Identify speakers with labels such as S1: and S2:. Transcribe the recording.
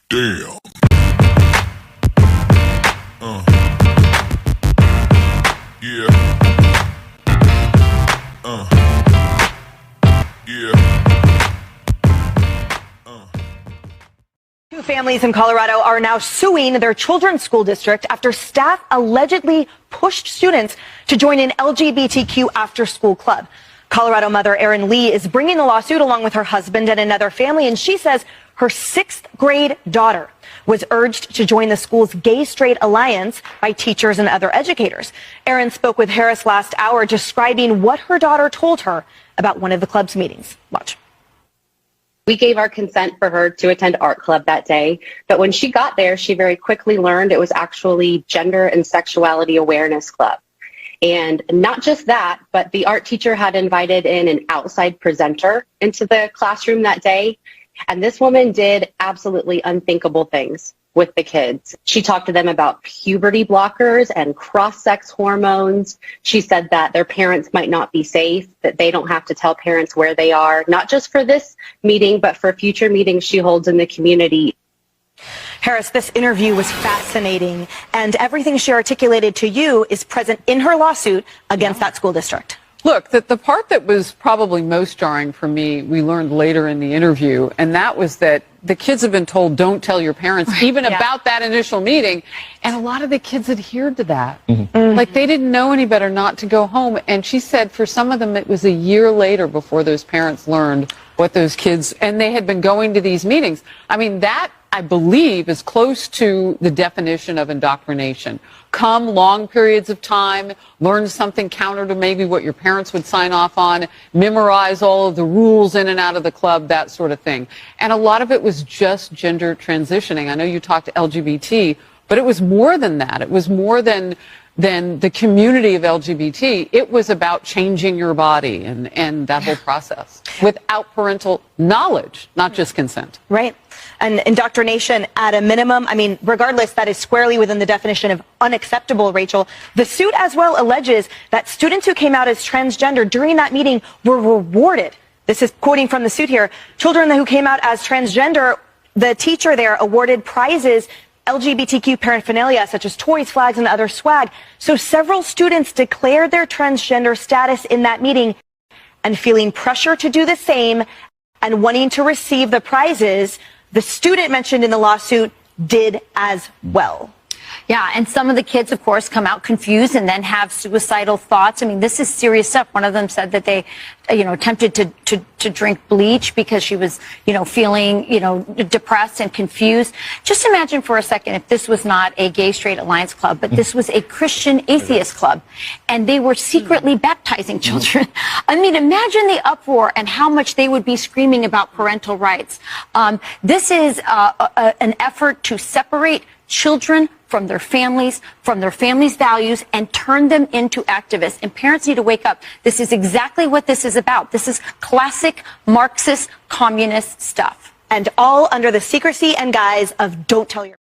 S1: Damn. Yeah. Yeah.
S2: Two families in Colorado are now suing their children's school district after staff allegedly pushed students to join an LGBTQ after-school club. Colorado mother Erin Lee is bringing the lawsuit along with her husband and another family, and she says her 6th grade daughter was urged to join the school's Gay-Straight Alliance by teachers and other educators. Erin spoke with Harris last hour describing what her daughter told her about one of the club's meetings. Watch.
S3: We gave our consent for her to attend art club that day, but when she got there, she very quickly learned it was actually Gender and Sexuality Awareness Club. And not just that, but the art teacher had invited in an outside presenter into the classroom that day. And this woman did absolutely unthinkable things with the kids. She talked to them about puberty blockers and cross-sex hormones. She said that their parents might not be safe, that they don't have to tell parents where they are, not just for this meeting, but for future meetings she holds in the community.
S2: Harris, this interview was fascinating, and everything she articulated to you is present in her lawsuit against that school district.
S4: Look, the part that was probably most jarring for me, we learned later in the interview, and that was that the kids have been told, don't tell your parents, even about that initial meeting, and a lot of the kids adhered to that. Like, they didn't know any better not to go home, and she said for some of them it was a year later before those parents learned what those kids, and they had been going to these meetings. I mean, that, I believe, is close to the definition of indoctrination. Come long periods of time, learn something counter to maybe what your parents would sign off on, memorize all of the rules in and out of the club, that sort of thing. And a lot of it was just gender transitioning. I know you talked to LGBT, but it was more than that. It was more than the community of LGBT. It was about changing your body and that whole process without parental knowledge, not just consent.
S2: Right. And indoctrination at a minimum, I mean, regardless, that is squarely within the definition of unacceptable, Rachel. The suit as well alleges that students who came out as transgender during that meeting were rewarded. This is quoting from the suit here. Children who came out as transgender, the teacher there awarded prizes, LGBTQ paraphernalia such as toys, flags, and other swag. So several students declared their transgender status in that meeting, and feeling pressure to do the same and wanting to receive the prizes, the student mentioned in the lawsuit did as well.
S5: Yeah, and some of the kids, of course, come out confused and then have suicidal thoughts. I mean, this is serious stuff. One of them said that they, attempted to drink bleach because she was, feeling, depressed and confused. Just imagine for a second if this was not a gay-straight alliance club, but this was a Christian atheist club, and they were secretly baptizing children. I mean, imagine the uproar and how much they would be screaming about parental rights. This is an effort to separate children from their families values, and turn them into activists. And parents need to wake up. This is exactly what this is about. This is classic Marxist communist stuff.
S2: And all under the secrecy and guise of don't tell your